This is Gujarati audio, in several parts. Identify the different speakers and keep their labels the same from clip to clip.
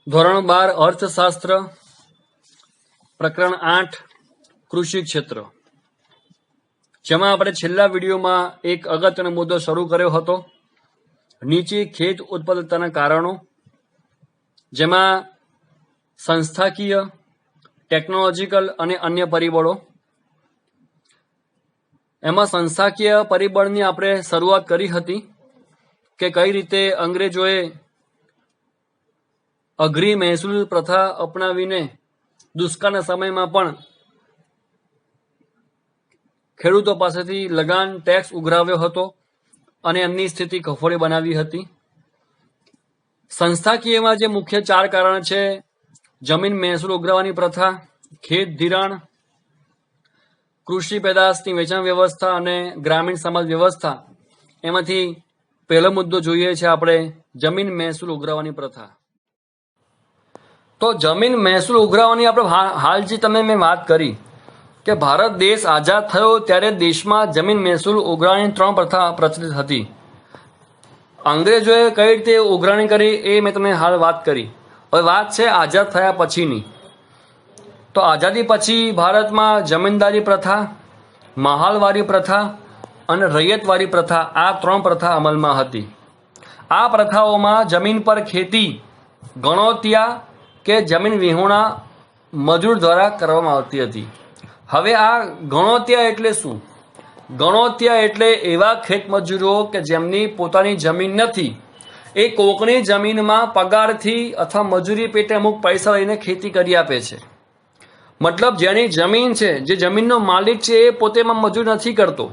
Speaker 1: ધોરણ 12 અર્થશાસ્ત્ર પ્રકરણ 8 કૃષિ ક્ષેત્ર, જેમાં આપણે છેલ્લા વિડીયોમાં એક અગત્યનો મુદ્દો શરૂ કર્યો હતો, નીચી ખેત ઉત્પાદકતાના કારણો, જેમાં સંસ્થાકીય, ટેકનોલોજીકલ અને અન્ય પરિબળો. એમાં સંસ્થાકીય પરિબળની આપણે શરૂઆત કરી હતી કે કઈ રીતે અંગ્રેજોએ અઘરી મહેસૂલ પ્રથા અપનાવીને દુષ્કાળના સમયમાં પણ ખેડૂતો પાસેથી લગાન ટેક્સ ઉઘરાવ્યો હતો અને એમની સ્થિતિ કફોડી બનાવી હતી. સંસ્થાકીયમાં જે મુખ્ય 4 કારણ છે: જમીન મહેસૂલ ઉઘરાવવાની પ્રથા, ખેત ધિરાણ, કૃષિ પેદાશની વેચાણ વ્યવસ્થા અને ગ્રામીણ સમાજ વ્યવસ્થા. એમાંથી પહેલો મુદ્દો જોઈએ છે આપણે, જમીન મહેસૂલ ઉઘરાવવાની પ્રથા. તો જમીન મહેસૂલ ઉઘરાવવાની આપણે હાલ જે મેં વાત કરી કે ભારત દેશ આઝાદ થયો ત્યારે દેશમાં જમીન મહેસૂલ ઉઘરાવવાની 3 પ્રથા પ્રચલિત હતી. અંગ્રેજોએ કઈ રીતે ઉઘરાણી કરી એ મેં તમને હાલ વાત કરી. હવે વાત છે આઝાદ થયા પછીની. તો આઝાદી પછી ભારતમાં જમીનદારી પ્રથા, મહાલવારી પ્રથા અને રૈયતવારી પ્રથા, આ 3 પ્રથા અમલમાં હતી. આ પ્રથાઓમાં જમીન પર ખેતી ગણોતિયા કે જમીન વિહોણા મજૂર દ્વારા કરવામાં આવતી હતી. હવે આ ગણોતિયા એટલે શું? ગણોતિયા એટલે એવા ખેત મજૂરો કે જેમની પોતાની જમીન નથી, એ કોકની જમીનમાં પગારથી અથવા મજૂરી પેટે અમુક પૈસા લઈને ખેતી કરી આપે છે. મતલબ જેની જમીન છે, જે જમીનનો માલિક છે, એ પોતે એમાં મજૂર નથી કરતો,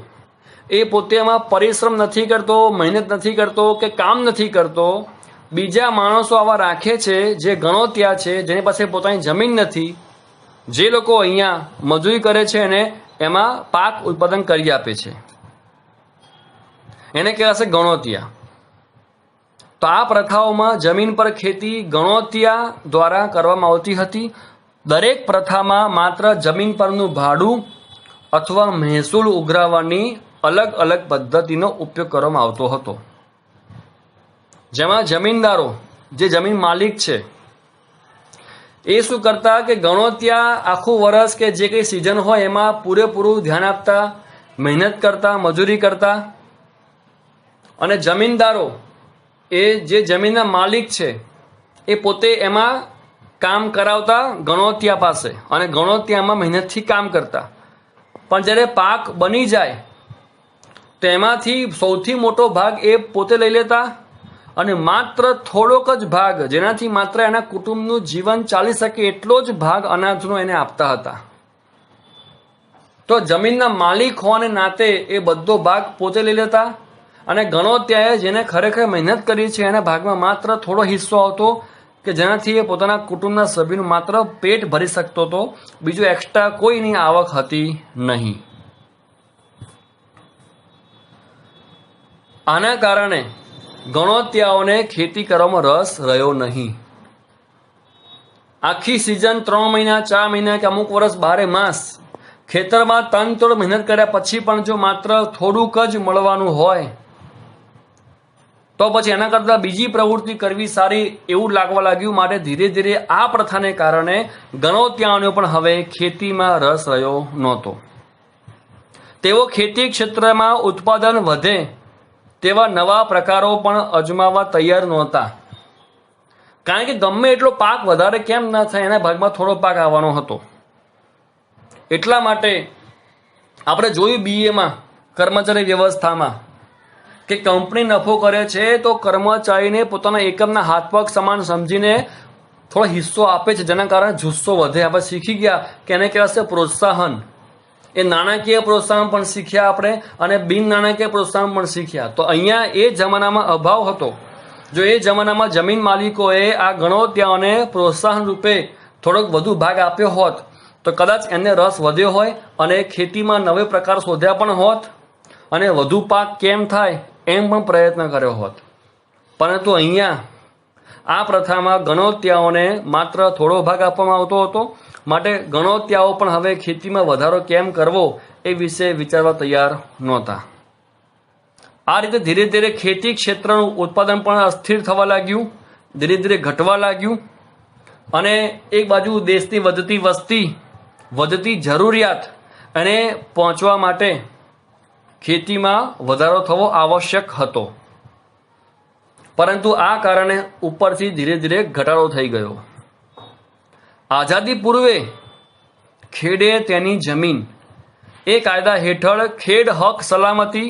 Speaker 1: એ પોતે એમાં પરિશ્રમ નથી કરતો, મહેનત નથી કરતો કે કામ નથી કરતો. બીજા માણસો આવા રાખે છે જે ગણોતિયા છે, જેની પાસે પોતાની જમીન નથી, જે લોકો અહીંયા મજૂરી કરે છે અને એમાં પાક ઉત્પાદન કરી આપે છે, એને કહેવાશે ગણોતિયા. તો આ પ્રથાઓમાં જમીન પર ખેતી ગણોતિયા દ્વારા કરવામાં આવતી હતી. દરેક પ્રથામાં માત્ર જમીન પરનું ભાડું અથવા મહેસૂલ ઉઘરાવવાની અલગ અલગ પદ્ધતિનો ઉપયોગ કરવામાં આવતો હતો. જેમાં જમીનદારો, જે જમીન માલિક છે, એ શું કરતા કે ગણોતિયા આખું વર્ષ કે જે કંઈ સિઝન હોય એમાં પૂરેપૂરું ધ્યાન આપતા, મહેનત કરતા, મજૂરી કરતા. અને જમીનદારો, એ જે જમીનના માલિક છે, એ પોતે એમાં કામ કરાવતા ગણોતિયા પાસે અને ગણોતિયામાં મહેનતથી કામ કરતા. પણ જ્યારે પાક બની જાય તો એમાંથી સૌથી મોટો ભાગ એ પોતે લઈ લેતા અને માત્ર થોડોક જ ભાગ, જેનાથી માત્ર એના કુટુંબનું જીવન ચાલી શકે એટલો જ ભાગ અનાજનો એને આપતા હતા. તો જમીનના માલિક હોવાને નાતે એ બધો ભાગ પોતે લઈ લેતા અને ગણોતિયાએ જેને ખરેખર મહેનત કરી છે એના ભાગમાં માત્ર થોડો હિસ્સો આવતો કે જેનાથી એ પોતાના કુટુંબના સભ્યનું માત્ર પેટ ભરી શકતો હતો, બીજું એક્સ્ટ્રા કોઈની આવક હતી નહીં. આના કારણે ગણોતિયાઓને ખેતી કરવામાં રસ રહ્યો નહીં. આખી સિઝન 3 મહિના, 4 મહિના કે અમુક વર્ષ 12 માસ ખેતરમાં તનતોડ મહેનત કર્યા પછી પણ જો માત્ર થોડુંક જ મળવાનું હોય તો પછી એના કરતાં બીજી પ્રવૃત્તિ કરવી સારી એવું લાગવા લાગ્યું. માટે ધીરે ધીરે આ પ્રથાને કારણે ગણોતિયાઓને પણ હવે ખેતીમાં રસ રહ્યો નહોતો. તેઓ ખેતી ક્ષેત્રમાં ઉત્પાદન વધે તેવા નવા પ્રકારો પણ અજમાવવા તૈયાર નહોતા. કારણ કે ગમે એટલો પાક વધારે કેમ ન થાય, એના ભાગમાં થોડો પાક આવવાનો હતો. એટલા માટે આપણે જોયું બીએમાં, કર્મચારી વ્યવસ્થામાં, કે કંપની નફો કરે છે તો કર્મચારીને પોતાના એકમના હાથ પગ સમાન સમજીને થોડો હિસ્સો આપે છે, જેના કારણે જુસ્સો વધે. આપણે શીખી ગયા કે એને કહેવાશે પ્રોત્સાહન. એ નાણાકીય પ્રોત્સાહન પણ શીખ્યા આપણે અને બિન નાણાકીય પ્રોત્સાહન પણ શીખ્યા. તો અહીંયા એ જમાનામાં અભાવ હતો. જો એ જમાનામાં જમીન માલિકોએ આ ગણોતિયાઓને પ્રોત્સાહન રૂપે થોડોક વધુ ભાગ આપ્યો હોત તો કદાચ એને રસ વધ્યો હોય અને ખેતીમાં નવે પ્રકાર શોધ્યા પણ હોત અને વધુ પાક કેમ થાય એમ પણ પ્રયત્ન કર્યો હોત. પરંતુ અહીંયા આ પ્રથામાં ગણોતિયાઓને માત્ર થોડો ભાગ આપવામાં આવતો હતો. માટે ગણોતિયાઓ પણ હવે ખેતીમાં વધારો કેમ કરવો એ વિશે વિચારવા તૈયાર નહોતા. આ રીતે ધીરે ધીરે ખેતી ક્ષેત્રનું ઉત્પાદન પણ અસ્થિર થવા લાગ્યું, ધીરે ધીરે ઘટવા લાગ્યું અને એક બાજુ દેશની વધતી વસ્તી, વધતી જરૂરિયાત અને પહોંચવા માટે ખેતીમાં વધારો થવો આવશ્યક હતો, પરંતુ આ કારણે ઉપરથી ધીરે ધીરે ઘટાડો થઈ ગયો. આઝાદી પૂર્વે ખેડે તેની જમીન એ કાયદા હેઠળ ખેડ હક સલામતી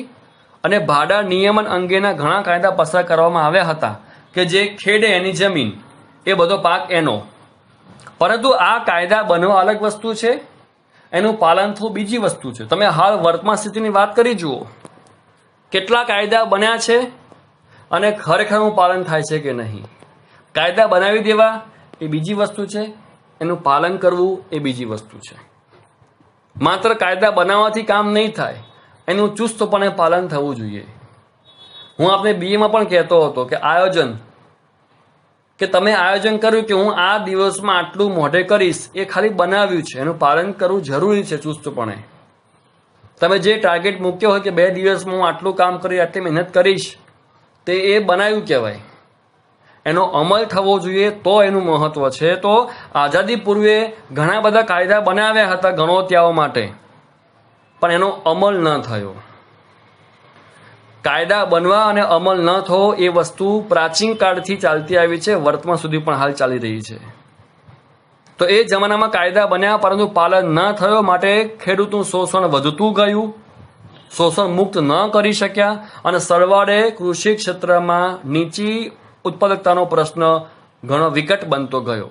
Speaker 1: અને ભાડા નિયમન અંગેના ઘણા કાયદા પસાર કરવામાં આવ્યા હતા કે જે ખેડે એની જમીન એ બધો પાક એનો. પરંતુ આ કાયદા બનવા અલગ વસ્તુ છે, એનું પાલન થવું બીજી વસ્તુ છે. તમે હાલ વર્તમાન સ્થિતિની વાત કરી જુઓ, કેટલા કાયદા બન્યા છે અને ખરેખરનું પાલન થાય છે કે નહીં. કાયદા બનાવી દેવા એ બીજી વસ્તુ છે, એનું પાલન કરવું એ બીજી વસ્તુ છે. માત્ર કાયદા બનાવવાથી કામ નહીં થાય, એનું ચુસ્તપણે પાલન થવું જોઈએ. હું આપને બીએમાં પણ કહેતો હતો કે આયોજન, કે તમે આયોજન કર્યું કે હું આ દિવસમાં આટલું મોઢે કરીશ, એ ખાલી બનાવ્યું છે, એનું પાલન કરવું જરૂરી છે ચુસ્તપણે. તમે જે ટાર્ગેટ મૂક્યો હોય કે 2 દિવસમાં હું આટલું કામ કરી, આટલી મહેનત કરીશ, તે એ બનાવ્યું કહેવાય. એનો અમલ થવો જોઈએ તો એનું મહત્વ છે. તો આઝાદી પૂર્વે ઘણા બધા કાયદા બનાવ્યા હતા ગણોત્યાઓ માટે, પણ એનો અમલ ન થયો. કાયદા બનવા અને અમલ ન થવો એ વસ્તુ પ્રાચીન કાળથી ચાલતી આવી છે, વર્તમાન સુધી પણ હાલ ચાલી રહી છે. તો એ જમાનામાં કાયદા બન્યા પરંતુ પાલન ન થયો, માટે ખેડૂતનું શોષણ વધતું ગયું, શોષણ મુક્ત ન કરી શક્યા અને સરવાળે કૃષિ ક્ષેત્રમાં નીચી ઉત્પાદકતાનો પ્રશ્ન ઘણો વિકટ બનતો ગયો.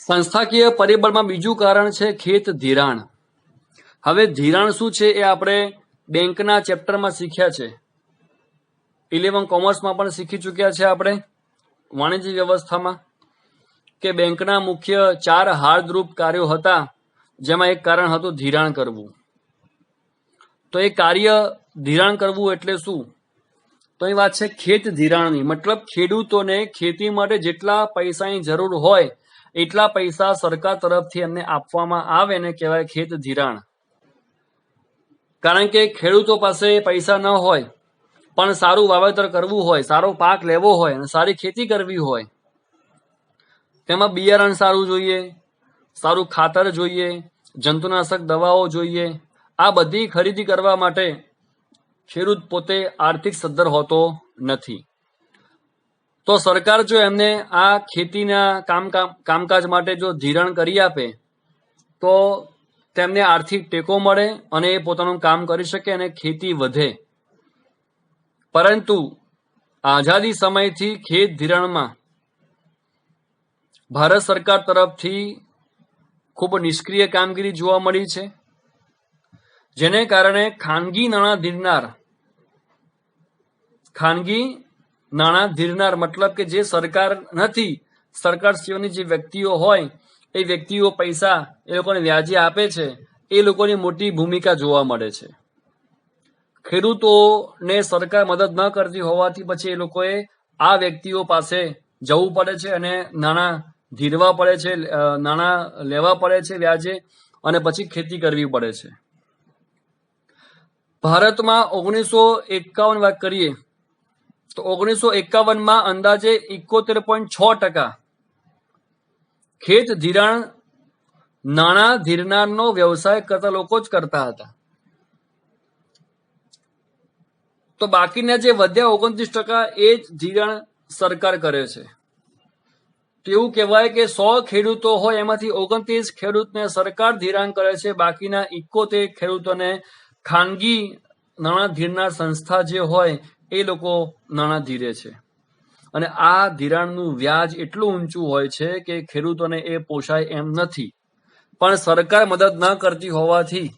Speaker 1: સંસ્થાકીય પરિબળમાં બીજું કારણ છે ખેત ધિરાણ. હવે ધિરાણ શું છે એ આપણે બેંકના ચેપ્ટરમાં શીખ્યા છે, 11 કોમર્સમાં પણ શીખી ચૂક્યા છે આપણે વાણિજ્ય વ્યવસ્થામાં, કે બેંકના મુખ્ય 4 હાર્દરૂપ કાર્યો હતા, જેમાં એક કારણ હતું ધિરાણ કરવું. તો એ કાર્ય ધિરાણ કરવું એટલે શું? તો એ વાત છે ખેત ધિરાણની. મતલબ ખેડૂતોને ખેતી માટે જેટલા પૈસાની જરૂર હોય એટલા પૈસા સરકાર તરફથી એમને આપવામાં આવે ને કહેવાય ખેત ધિરાણ. કારણ કે ખેડૂતો પાસે પૈસા ન હોય પણ સારું વાવેતર કરવું હોય, સારો પાક લેવો હોય અને સારી ખેતી કરવી હોય, તેમાં બિયારણ સારું જોઈએ, સારું ખાતર જોઈએ, જંતુનાશક દવાઓ જોઈએ. આ બધી ખરીદી કરવા માટે ખેડૂત પોતે આર્થિક સદ્ધર હોતો નથી. તો સરકાર જો એમને આ ખેતીના કામકાજ માટે જો ધિરાણ કરી આપે તો તેમને આર્થિક ટેકો મળે અને એ પોતાનું કામ કરી શકે અને ખેતી વધે. પરંતુ આઝાદી સમયથી ખેત ધિરાણમાં ભારત સરકાર તરફથી ખૂબ નિષ્ક્રિય કામગીરી જોવા મળી છે, જેને કારણે ખાનગી નાણાં ધીરનાર મતલબ કે જે સરકાર નથી, સરકાર સિવાયની જે વ્યક્તિઓ હોય એ વ્યક્તિઓ પૈસા એ લોકોને વ્યાજે આપે છે, એ લોકોની મોટી ભૂમિકા જોવા મળે છે. ખેડૂતોને સરકાર મદદ ન કરતી હોવાથી પછી એ લોકોએ આ વ્યક્તિઓ પાસે જવું પડે છે અને નાણાં ધીરવા પડે છે, નાણાં લેવા પડે છે વ્યાજે, અને પછી ખેતી કરવી પડે છે. ભારતમાં 1951 વાત કરીએ તો 1951માં અંદાજે 71.6% ખેત ધિરાણ નાણાં ધીરનારનો વ્યવસાય કરતા લોકો જ કરતા હતા. તો બાકીના જે વધ્યા 29% એ જ ધિરાણ સરકાર કરે છે. તો એવું કહેવાય કે 100 ખેડૂતો હોય એમાંથી 29 ખેડૂતને સરકાર ધિરાણ કરે છે, બાકીના 71 ખેડૂતોને ખાનગી નાણાં ધીરનાર સંસ્થા જે હોય એ લોકો નાણાં ધીરે છે. અને આ ધિરાણનું વ્યાજ એટલું ઊંચું હોય છે કે ખેડૂતોને એ પોષાય એમ નથી, પણ સરકાર મદદ ન કરતી હોવાથી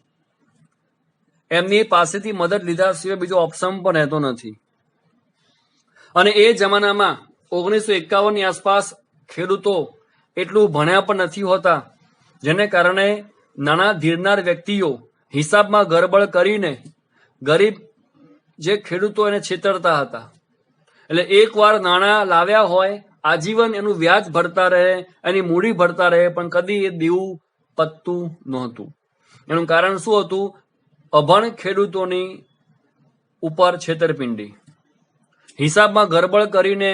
Speaker 1: એમની પાસેથી મદદ લીધા સિવાય બીજો ઓપ્શન પણ રહેતો નથી. અને એ જમાનામાં 1951ની આસપાસ ખેડૂતો એટલું ભણ્યા પણ નથી હોતા, જેને કારણે નાણાં ધીરનાર વ્યક્તિઓ હિસાબમાં ગરબડ કરીને ગરીબ જે ખેડૂતો એને છેતરતા હતા. એટલે એકવાર નાણાં લાવ્યા હોય, આજીવન એનું વ્યાજ ભરતા રહે, એની મૂડી ભરતા રહે, પણ કદી એ દેવું પતતું નહોતું. એનું કારણ શું હતું? અભણ ખેડૂતોની ઉપર છેતરપિંડી. હિસાબમાં ગરબડ કરીને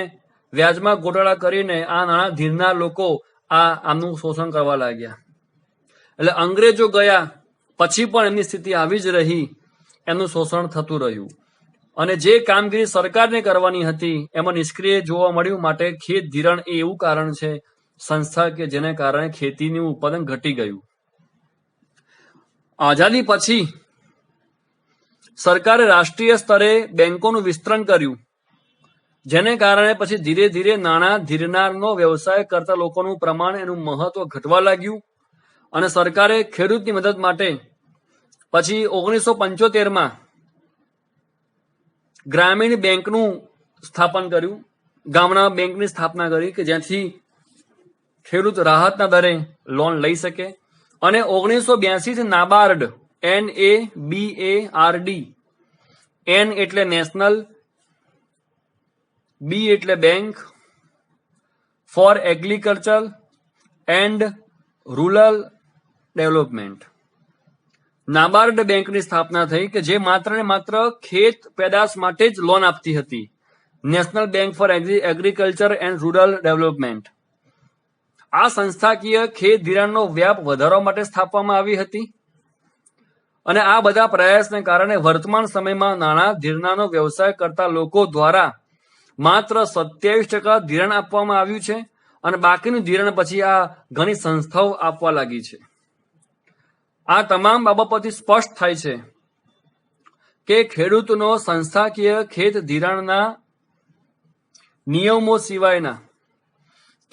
Speaker 1: વ્યાજમાં ગોટાળા કરીને આ નાણાં ધીરનાર લોકો આમનું શોષણ કરવા લાગ્યા. એટલે અંગ્રેજો ગયા પછી પણ એમની સ્થિતિ આવી જ રહી, એમનું શોષણ થતું રહ્યું. અને જે કામગીરી સરકારને કરવાની હતી એમાં નિષ્ક્રિય જોવા મળ્યું. માટે ખેત ધિરાણ એ એવું કારણ છે સંસ્થા કે જેને કારણે ખેતીનું ઉત્પાદન ઘટી ગયું. આઝાદી પછી સરકારે રાષ્ટ્રીય સ્તરે બેંકોનું વિસ્તરણ કર્યું, જેને કારણે પછી ધીરે ધીરે નાણાં ધીરનારનો વ્યવસાય કરતા લોકોનું પ્રમાણ, એનું મહત્વ ઘટવા લાગ્યું. અને સરકારે ખેડૂતની મદદ માટે પછી 1975માં ગ્રામીણ બેંકનું સ્થાપન કર્યું, ગામડા બેંકની સ્થાપના કરી કે જ્યાંથી ખેડૂત રાહતના દરે લોન લઈ શકે. અને 1982 થી નાબાર્ડ, NABARD, N એટલે નેશનલ, B એટલે bank, four agriculture and rural development, NABARD બેંકની સ્થાપના થઈ કે જે માત્ર ને માત્ર ખેત પેદાશ માટે જ લોન આપતી હતી. National bank four agriculture and rural development. આ સંસ્થાકીય ખેત ધિરાણનો વ્યાપ વધારવા માટે સ્થાપવામાં આવી હતી. અને આ બધા પ્રયાસને કારણે વર્તમાન સમયમાં નાણાં ધીરનારનો વ્યવસાય કરતા લોકો દ્વારા માત્ર 27% ધિરાણ આપવામાં આવ્યું છે. અને બાકીનું ધિરાણ પછી આ ઘણી સંસ્થાઓ આપવા લાગી છે. આ તમામ બાબત પરથી સ્પષ્ટ થાય છે કે ખેડૂતનો સંસ્થાકીય ખેત ધિરાણના નિયમો સિવાયના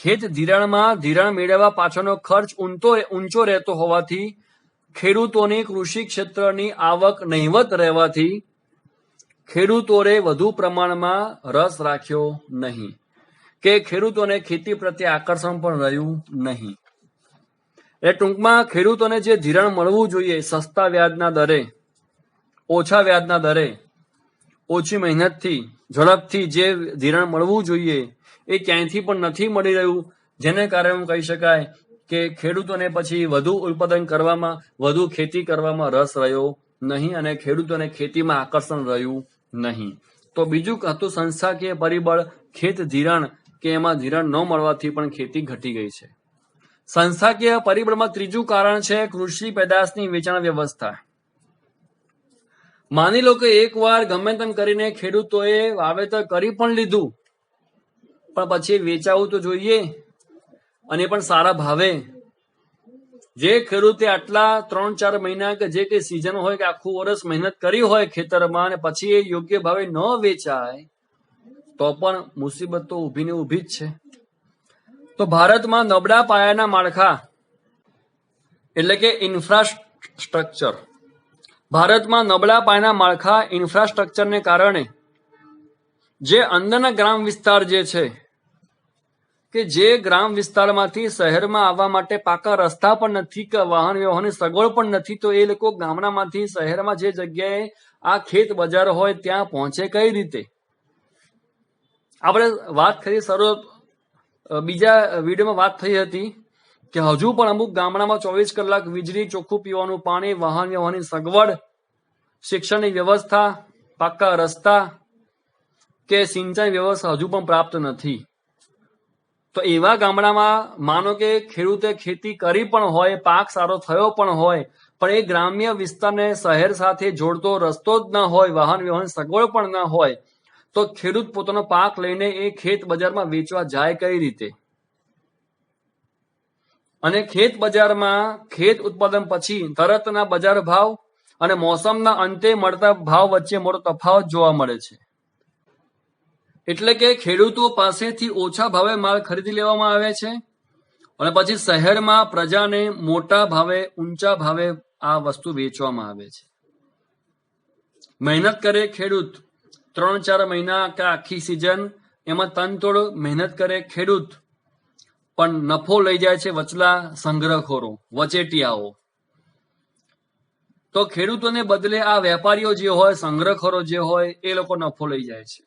Speaker 1: ખેત ધિરાણમાં ધિરાણ મેળવવા પાછળનો ખર્ચ ઊંચો રહેતો હોવાથી ખેડૂતોની કૃષિ ક્ષેત્રની આવક નહિવત રહેવાથી ખેડૂતોએ વધુ પ્રમાણમાં રસ રાખ્યો નહીં, કે ખેડૂતોને ખેતી પ્રત્યે આકર્ષણ પણ રહ્યું નહીં. એ ટૂંકમાં ખેડૂતોને જે ધિરાણ મળવું જોઈએ સસ્તા વ્યાજના દરે, ઓછા વ્યાજના દરે, ઓછી મહેનતથી, ઝડપથી જે ધિરાણ મળવું જોઈએ એ ક્યાંયથી પણ નથી મળી રહ્યું. જેને કારણે કહી શકાય કે ખેડૂતોને પછી વધુ ઉત્પાદન કરવામાં, વધુ ખેતી કરવામાં રસ રહ્યો નહીં અને ખેડૂતોને ખેતીમાં આકર્ષણ રહ્યું નહીં. તો બીજું હતું સંસ્થાકીય પરિબળ ખેત ધિરાણ, કે એમાં ધિરાણ ન મળવાથી પણ ખેતી ઘટી ગઈ છે. સંસ્થાકીય પરિબળમાં ત્રીજું કારણ છે કૃષિ પેદાશની વેચાણ વ્યવસ્થા. માની લો કે એકવાર ગમે તેમ કરીને ખેડૂતોએ વાવેતર કરી પણ લીધું, પણ પછી વેચાવું તો જોઈએ, અને પણ સારા ભાવે. જે ખેડૂતે આટલા 3-4 મહિના કે જે કઈ સિઝન હોય કે આખું વર્ષ મહેનત કરી હોય ખેતરમાં અને પછી એ યોગ્ય ભાવે ન વેચાય તો પણ મુસીબત તો ઊભી ને ઊભી જ છે. તો ભારતમાં નબળા પાયાના માળખા એટલે કે ઇન્ફ્રાસ્ટ્રક્ચર, ભારતમાં નબળા પાયાના માળખા ઇન્ફ્રાસ્ટ્રક્ચરને કારણે જે અંદરના ગ્રામ વિસ્તાર જે છે, કે જે ગ્રામ વિસ્તારમાંથી શહેરમાં આવવા માટે પાકા રસ્તા પણ નથી કે વાહન વ્યવહારની સગવડ પણ નથી, તો એ લોકો ગામડામાંથી શહેરમાં જે જગ્યાએ આ ખેત બજાર હોય ત્યાં પહોંચે કઈ રીતે? આપણે વાત કરી શરૂઆત બીજા વિડીયોમાં વાત થઈ હતી કે હજુ પણ અમુક ગામડામાં 24 કલાક વીજળી, ચોખ્ખું પીવાનું પાણી, વાહન વ્યવહારની સગવડ, શિક્ષણની વ્યવસ્થા, પાકા રસ્તા કે સિંચાઈ વ્યવસ્થા હજુ પણ પ્રાપ્ત નથી. તો એવા ગામડામાં માનો કે ખેડૂતે ખેતી કરી પણ હોય, પાક સારો થયો પણ હોય, પણ એ ગ્રામ્ય વિસ્તારને શહેર સાથે જોડતો રસ્તો જ ના હોય, વાહન વ્યવહારની સગવડ પણ ના હોય, તો ખેડૂત પોતાનો પાક લઈને એ ખેત બજારમાં વેચવા જાય કઈ રીતે? અને ખેત બજારમાં ખેત ઉત્પાદન પછી તરતના બજાર ભાવ અને મોસમના અંતે મળતા ભાવ વચ્ચે મોટો તફાવત જોવા મળે છે. એટલે કે ખેડૂતો પાસેથી ઓછા ભાવે માલ ખરીદી લેવામાં આવે છે અને પછી શહેરમાં પ્રજાને મોટા ભાવે, ઊંચા ભાવે આ વસ્તુ વેચવામાં આવે છે. મહેનત કરે ખેડૂત 3-4 મહિના કે આખી સિઝન, એમાં તનતોડ મહેનત કરે ખેડૂત, પણ નફો લઈ જાય છે વચલા સંગ્રહખોરો, વચેટિયાઓ. તો ખેડૂતોને બદલે આ વેપારીઓ જે હોય, સંગ્રહખોરો જે હોય, એ લોકો નફો લઈ જાય છે.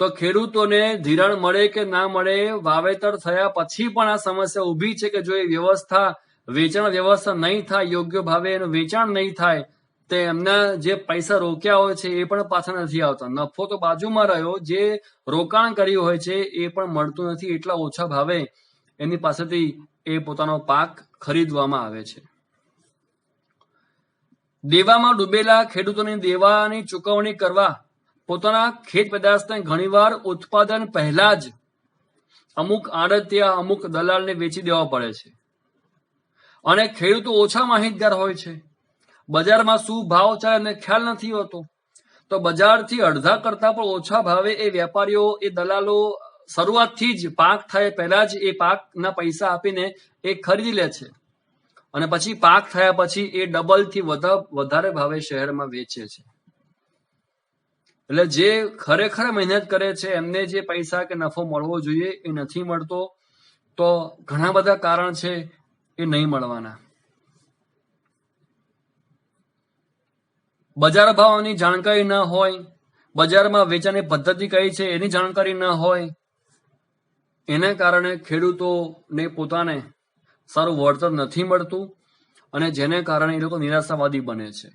Speaker 1: તો ખેડૂતોને ધિરાણ મળે કે ના મળે, વાવેતર થયા પછી પણ આ સમસ્યા ઊભી છે કે જો એ વ્યવસ્થા, વેચાણ વ્યવસ્થા નહીં થાય, યોગ્ય ભાવે એનું વેચાણ નહીં થાય, તે એમના જે પૈસા રોક્યા હોય છે એ પણ પાછા નથી આવતા. નફો તો બાજુમાં રહ્યો, જે રોકાણ કર્યું હોય છે એ પણ મળતું નથી. એટલા ઓછા ભાવે એની પાસેથી એ પોતાનો પાક ખરીદવામાં આવે છે. દેવામાં ડૂબેલા ખેડૂતોની દેવાની ચૂકવણી કરવા પોતાના ખેત પેદાશને ઘણીવાર ઉત્પાદન પહેલા જ અમુક આડતિયા, અમુક દલાલને વેચી દેવા પડે છે. અને ખેડૂતો ઓછા માહિતગાર હોય છે. બજારમાં શું ભાવ ચાલે એમને ખ્યાલ નથી હોતો, તો બજારથી અડધા કરતા પણ ઓછા ભાવે એ વેપારીઓ, એ દલાલો શરૂઆતથી જ પાક થાય પહેલા જ એ પાકના પૈસા આપીને એ ખરીદી લે છે. અને પછી પાક થયા પછી એ ડબલ થી વધારે ભાવે શહેરમાં વેચે છે. એટલે જે ખરેખર મહેનત કરે છે એમને જે પૈસા કે નફો મળવો જોઈએ એ નથી મળતો. તો ઘણા બધા કારણ છે એ નહીં મળવાના. બજાર ભાવની જાણકારી ન હોય, બજારમાં વેચાણની પદ્ધતિ કઈ છે એની જાણકારી ન હોય, એને કારણે ખેડૂતોને પોતાને સારું વળતર નથી મળતું અને જેને કારણે એ લોકો નિરાશાવાદી બને છે.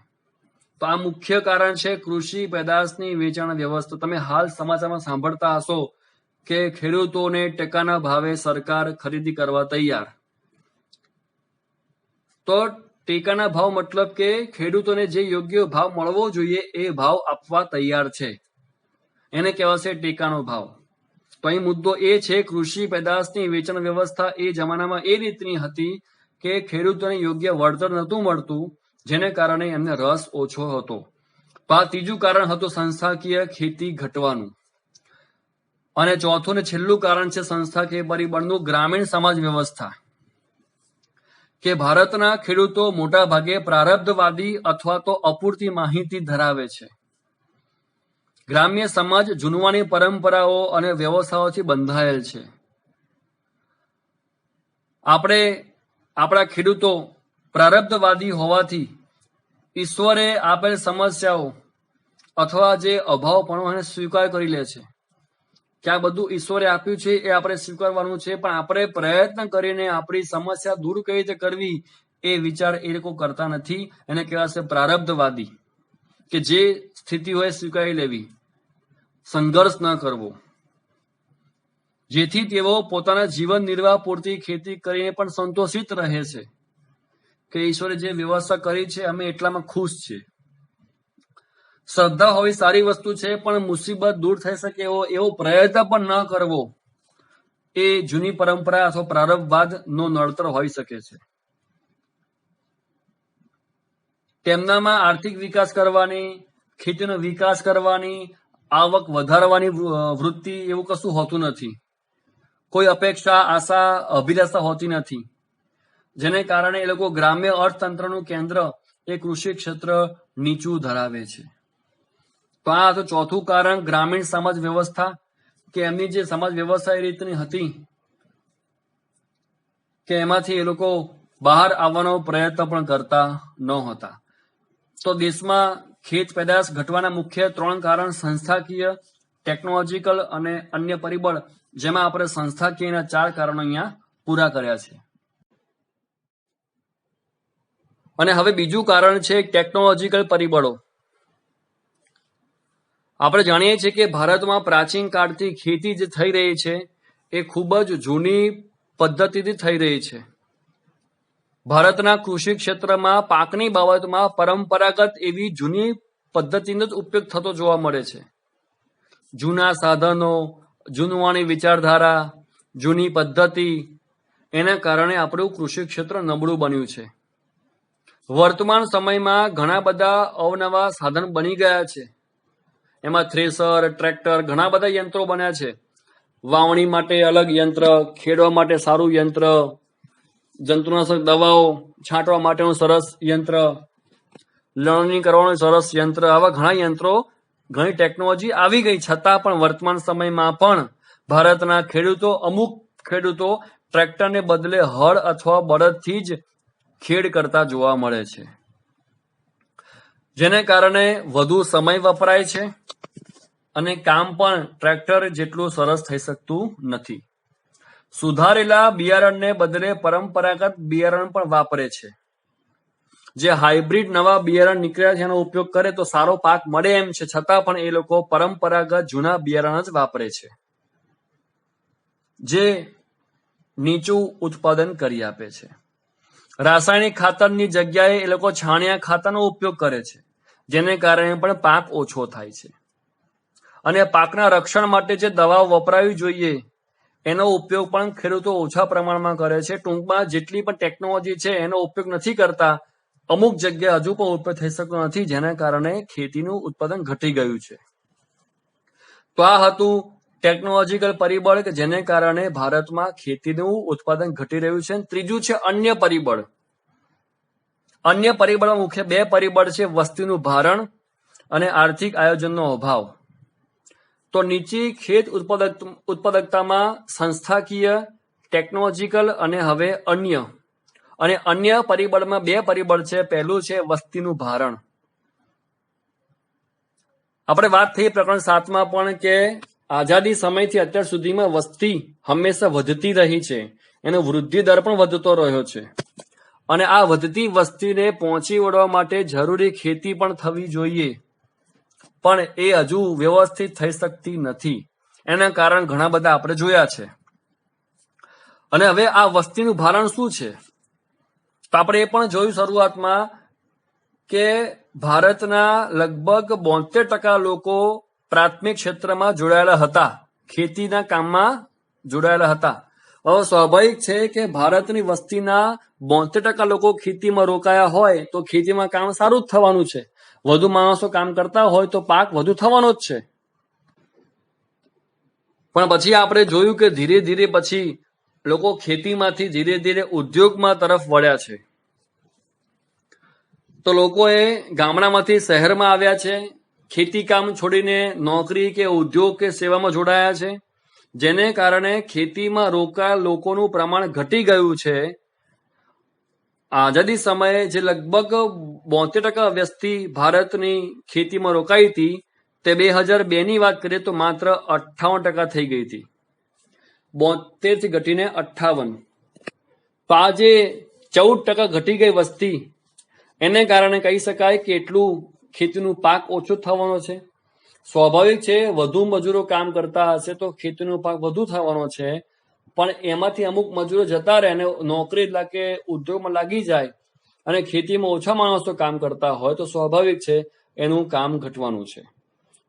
Speaker 1: તો આ મુખ્ય કારણ છે કૃષિ પેદાશની વેચાણ વ્યવસ્થા. તમે હાલ સમાચારમાં સાંભળતા હશો કે ખેડૂતોને ટેકાના ભાવે સરકાર ખરીદી કરવા તૈયાર. તો ટેકાના ભાવ મતલબ કે ખેડૂતોને જે યોગ્ય ભાવ મળવો જોઈએ એ ભાવ આપવા તૈયાર છે, એને કહેવાશે ટેકાનો ભાવ. તો અહીં મુદ્દો એ છે, કૃષિ પેદાશની વેચાણ વ્યવસ્થા એ જમાનામાં એ રીતની હતી કે ખેડૂતોને યોગ્ય વળતર નહોતું મળતું, જેને કારણે એમને રસ ઓછો હતો. તો આ ત્રીજું કારણ હતું સંસ્થાકીય ખેતી ઘટવાનું. અને ચોથું ને છેલ્લું કારણ છે સંસ્થાકીય પરિબળનું ગ્રામીણ સમાજ વ્યવસ્થા. કે ભારતના ખેડૂતો મોટા ભાગે પ્રારબ્ધવાદી અથવા તો અપૂરતી માહિતી ધરાવે છે. ગ્રામ્ય સમાજ જૂનવાની પરંપરાઓ અને વ્યવસાયોથી બંધાયેલ છે. આપણા ખેડૂતો પ્રારબ્ધવાદી હોવાથી ઈશ્વરે આપેલ સમસ્યાઓ અથવા જે અભાવપણો એને સ્વીકાર કરી લે છે કે આ બધું ઈશ્વરે આપ્યું છે એ આપણે સ્વીકારવાનું છે, પણ આપણે પ્રયત્ન કરીને આપણી સમસ્યા દૂર કઈ રીતે કરવી એ વિચાર એ લોકો કરતા નથી. એને કહેવાશે પ્રારબ્ધવાદી, કે જે સ્થિતિ હોય સ્વીકારી લેવી, સંઘર્ષ ન કરવો. જેથી તેઓ પોતાના જીવન નિર્વાહ પૂરતી ખેતી કરીને પણ સંતોષિત રહે છે કે ઈશ્વરે જે વ્યવસ્થા કરી છે અમે એટલામાં ખુશ છીએ. શ્રદ્ધા હોવી સારી વસ્તુ છે, પણ મુસીબત દૂર થઈ શકે એવો પ્રયત્ન પણ ન કરવો એ જૂની પરંપરા અથવા પ્રારંભવાદ નો નડતર હોઈ શકે છે. તેમનામાં આર્થિક વિકાસ કરવાની, ખેતીનો વિકાસ કરવાની, આવક વધારવાની વૃત્તિ એવું કશું હોતું નથી. કોઈ અપેક્ષા, આશા, અભિલાષા હોતી નથી, જેને કારણે એ લોકો ગ્રામ્ય અર્થતંત્રનું કેન્દ્ર એ કૃષિ ક્ષેત્ર નીચું ધરાવે છે. તો આ તો ચોથું કારણ, ગ્રામીણ સમાજ વ્યવસ્થા, કે એમની જે સમાજ વ્યવસ્થા એ રીતની હતી કે એમાંથી એ લોકો બહાર આવવાનો પ્રયત્ન પણ કરતા નહોતા. તો દેશમાં ખેત પેદાશ ઘટવાના મુખ્ય 3 કારણ સંસ્થાકીય, ટેકનોલોજીકલ અને અન્ય પરિબળ, જેમાં આપણે સંસ્થાકીયના 4 કારણો અહીંયા પૂરા કર્યા છે. અને હવે બીજું કારણ છે ટેકનોલોજીકલ પરિબળો. આપણે જાણીએ છીએ કે ભારતમાં પ્રાચીન કાળથી ખેતી જે થઈ રહી છે એ ખૂબ જ જૂની પદ્ધતિથી થઈ રહી છે. ભારતના કૃષિ ક્ષેત્રમાં પાકની બાબતમાં પરંપરાગત એવી જૂની પદ્ધતિનો જ ઉપયોગ થતો જોવા મળે છે. જૂના સાધનો, જૂનવાણી વિચારધારા, જૂની પદ્ધતિ, એના કારણે આપણું કૃષિ ક્ષેત્ર નબળું બન્યું છે. વર્તમાન સમયમાં ઘણા બધા અવનવા સાધન બની ગયા છે. એમાં થ્રેસર, ટ્રેક્ટર, ઘણા બધા યંત્રો બન્યા છે. વાવણી માટે અલગ યંત્ર, ખેડવા માટે સારું યંત્ર, જંતુનાશક દવાઓ છાંટવા માટેનું સરસ યંત્ર, લણણી કરવાનું સરસ યંત્ર, આવા ઘણા યંત્રો, ઘણી ટેકનોલોજી આવી ગઈ છતાં પણ વર્તમાન સમયમાં પણ ભારતના અમુક ખેડૂતો ટ્રેક્ટરને બદલે હળ અથવા બળદથી જ ખેડ કરતા જોવા મળે છે, જેને કારણે વધુ સમય વપરાય છે અને કામ પણ ટ્રેક્ટર જેટલું સરસ થઈ શકતું નથી. સુધારેલા બિયારણને બદલે પરંપરાગત બિયારણ પણ વાપરે છે. જે હાઇબ્રિડ નવા બિયારણ નીકળ્યા છે એનો ઉપયોગ કરે તો સારો પાક મળે એમ છે, છતાં પણ એ લોકો પરંપરાગત જૂના બિયારણ જ વાપરે છે, જે નીચું ઉત્પાદન કરી આપે છે. રાસાયણિક ખાતરની જગ્યાએ એ લોકો છાણિયા ખાતરનો ઉપયોગ કરે છે, જેને કારણે પણ પાક ઓછો થાય છે. અને પાકના રક્ષણ માટે જે દવાઓ વપરાવી જોઈએ એનો ઉપયોગ પણ ખેડૂતો ઓછા પ્રમાણમાં કરે છે. ટૂંકમાં જેટલી પણ ટેકનોલોજી છે એનો ઉપયોગ નથી કરતા. અમુક જગ્યાએ હજુ પણ ઉપયોગ થઈ શકતો નથી, જેના કારણે ખેતીનું ઉત્પાદન ઘટી ગયું છે. તો આ હતું ટેકનોલોજીકલ પરિબળ કે જેને કારણે ભારતમાં ખેતીનું ઉત્પાદન ઘટી રહ્યું છે. ત્રીજું છે અન્ય પરિબળ. અન્ય પરિબળમાં મુખ્ય બે પરિબળ છે, વસ્તીનું ભારણ અને આર્થિક આયોજનનો અભાવ. તો નીચી ખેત ઉત્પાદકતામાં સંસ્થાકીય, ટેકનોલોજીકલ અને હવે અન્ય પરિબળમાં બે પરિબળ છે. પહેલું છે વસ્તીનું ભારણ. આપણે વાત થઈ પ્રકરણ 7માં પણ કે આઝાદી સમયથી અત્યાર સુધીમાં વસ્તી હંમેશા વધતી રહી છે, એનો વૃદ્ધિ દર પણ વધતો રહ્યો છે. અને આ વધતી વસ્તીને પહોંચી વળવા માટે જરૂરી ખેતી પણ થવી જોઈએ, પણ એ હજુ વ્યવસ્થિત થઈ શકતી નથી. એના કારણ ઘણા બધા આપણે જોયા છે. અને હવે આ વસ્તીનું ભારણ શું છે, તો આપણે એ પણ જોયું શરૂઆતમાં કે ભારતના લગભગ 72% લોકો પ્રાથમિક ક્ષેત્રમાં જોડાયેલા હતા, ખેતીના કામમાં જોડાયેલા હતા. હવે સ્વાભાવિક છે કે ભારતની વસ્તીના 72% લોકો ખેતીમાં રોકાયા હોય તો ખેતીમાં કામ સારું જ થવાનું છે. વધુ માણસો કામ કરતા હોય તો પાક વધુ થવાનો જ છે. પણ પછી આપણે જોયું કે ધીરે ધીરે પછી લોકો ખેતીમાંથી ધીરે ધીરે ઉદ્યોગમાં તરફ વળ્યા છે. તો લોકોએ ગામડામાંથી શહેરમાં આવ્યા છે, ખેતી કામ છોડીને નોકરી કે ઉદ્યોગ કે સેવામાં જોડાયા છે, જેને કારણે ખેતીમાં રોકાયેલ લોકોનું પ્રમાણ ઘટી ગયું છે. આઝાદી સમયે જે લગભગ 72% વસ્તી ભારતની ખેતીમાં રોકાઈ હતી તે 2002ની વાત કરીએ તો માત્ર 58% થઈ ગઈ હતી. 72 થી ઘટીને 58. તો આ જે 14% ઘટી ગઈ વસ્તી, એને કારણે કહી શકાય કે એટલું ખેતીનું પાક ઓછો થવાનો છે. સ્વાભાવિક છે, વધુ મજૂરો કામ કરતા હશે તો ખેતીનો પાક વધુ થવાનો છે, પણ એમાંથી અમુક મજૂરો જતા રહે અને નોકરી કે ઉદ્યોગમાં લાગી જાય અને ખેતીમાં ઓછા માણસો કામ કરતા હોય તો સ્વાભાવિક છે એનું કામ ઘટવાનું છે.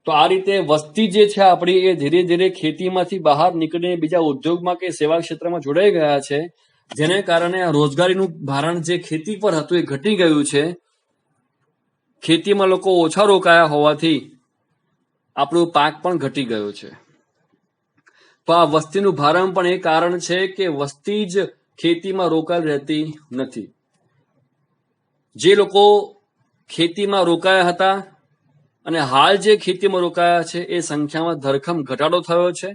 Speaker 1: તો આ રીતે વસ્તી જે છે આપણી એ ધીરે ધીરે ખેતીમાંથી બહાર નીકળીને બીજા ઉદ્યોગમાં કે સેવા ક્ષેત્રમાં જોડાઈ ગયા છે, જેને કારણે આ રોજગારીનું ભારણ જે ખેતી પર હતું એ ઘટી ગયું છે. ખેતીમાં લોકો ઓછા રોકાયા હોવાથી આપણું પાક પણ ઘટી ગયો છે. તો આ વસ્તીનું ભારણ પણ એ કારણ છે કે વસ્તી જ ખેતીમાં રોકાયેલ રહેતી નથી. જે લોકો ખેતીમાં રોકાયા હતા અને હાલ જે ખેતીમાં રોકાયા છે એ સંખ્યામાં ધરખમ ઘટાડો થયો છે.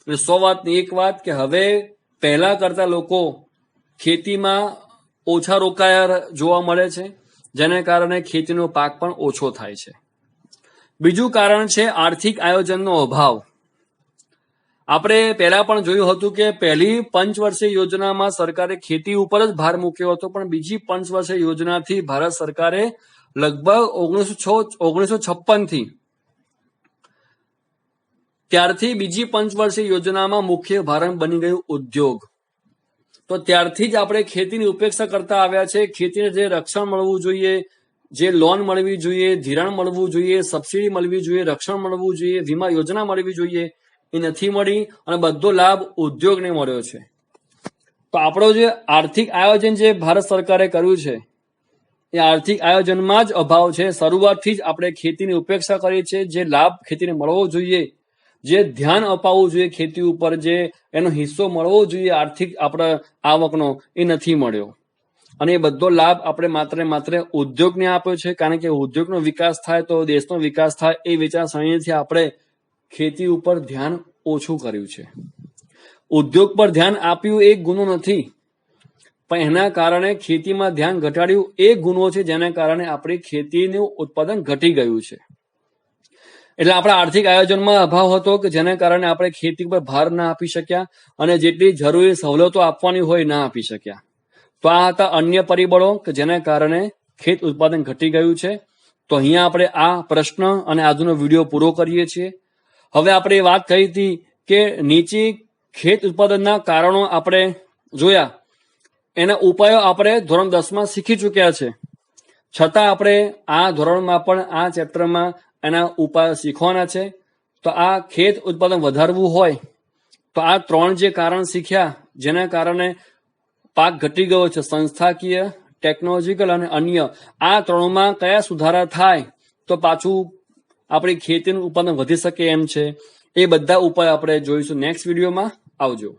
Speaker 1: અને 100 વાતની એક વાત કે હવે પહેલા કરતા લોકો ખેતીમાં ઓછા રોકાયા જોવા મળે છે, જેને કારણે ખેતીનો પાક પણ ઓછો થાય છે. બીજું કારણ છે આર્થિક આયોજનનો અભાવ. આપણે પહેલા પણ જોયું હતું કે પહેલી પંચવર્ષીય યોજનામાં સરકારે ખેતી ઉપર જ ભાર મૂક્યો હતો, પણ બીજી પંચવર્ષીય યોજનાથી ભારત સરકારે લગભગ 1956 થી ત્યારથી બીજી પંચવર્ષીય યોજનામાં મુખ્ય ભારણ બની ગયું ઉદ્યોગ. તો ત્યારથી જ આપણે ખેતીની ઉપેક્ષા કરતા આવ્યા છે. ખેતીને જે રક્ષણ મળવું જોઈએ, જે લોન મળવી જોઈએ, ધિરાણ મળવું જોઈએ, સબસિડી મળવી જોઈએ, રક્ષણ મળવું જોઈએ, વીમા યોજના મળવી જોઈએ, એ નથી મળી અને બધો લાભ ઉદ્યોગને મળ્યો છે. તો આપણો જે આર્થિક આયોજન જે ભારત સરકારે કર્યું છે એ આર્થિક આયોજનમાં જ અભાવ છે. શરૂઆતથી જ આપણે ખેતીની ઉપેક્ષા કરી છે. જે લાભ ખેતીને મળવો જોઈએ, જે ધ્યાન અપાવવું જોઈએ ખેતી ઉપર, જે એનો હિસ્સો મળવો જોઈએ આર્થિક આપણા આવકનો, એ નથી મળ્યો. અને એ બધો લાભ આપણે માત્ર ને માત્ર ઉદ્યોગને આપ્યો છે, કારણ કે ઉદ્યોગનો વિકાસ થાય તો દેશનો વિકાસ થાય એ વિચારસરણીથી આપણે ખેતી ઉપર ધ્યાન ઓછું કર્યું છે. ઉદ્યોગ પર ધ્યાન આપ્યું એ ગુનો નથી, પણ એના કારણે ખેતીમાં ધ્યાન ઘટાડ્યું એ ગુનો છે, જેના કારણે આપણી ખેતીનું ઉત્પાદન ઘટી ગયું છે. એટલે આપણા આર્થિક આયોજનમાં અભાવ હતો કે જેના કારણે આપણે ખેતી પર ભાર ના આપી શક્યા અને જેટલી જરૂરી સવલતો આપવાની હોય ના આપી શક્યા. તો આ હતા અન્ય પરિબળો કે જેના કારણે ખેત ઉત્પાદન ઘટી ગયું છે. તો અહીંયા આપણે આ પ્રશ્ન અને આજનો વિડીયો પૂરો કરીએ છીએ. હવે આપણે વાત કરી હતી કે નીચે ખેત ઉત્પાદનના કારણો આપણે જોયા, એના ઉપાયો આપણે ધોરણ 10માં શીખી ચૂક્યા છે. છતાં આપણે આ ધોરણમાં પણ આ ચેપ્ટરમાં એના ઉપાયો શીખવાના છે. તો આ ખેત ઉત્પાદન વધારવું હોય તો આ 3 જે કારણ શીખ્યા જેના કારણે પાક ઘટી ગયો છે, સંસ્થાકીય, ટેકનોલોજીકલ અને અન્ય, આ 3માં કયા સુધારા થાય તો પાછું આપણી ખેતીનું ઉત્પાદન વધી શકે એમ છે, એ બધા ઉપાય આપણે જોઈશું નેક્સ્ટ વિડીયોમાં. આવજો.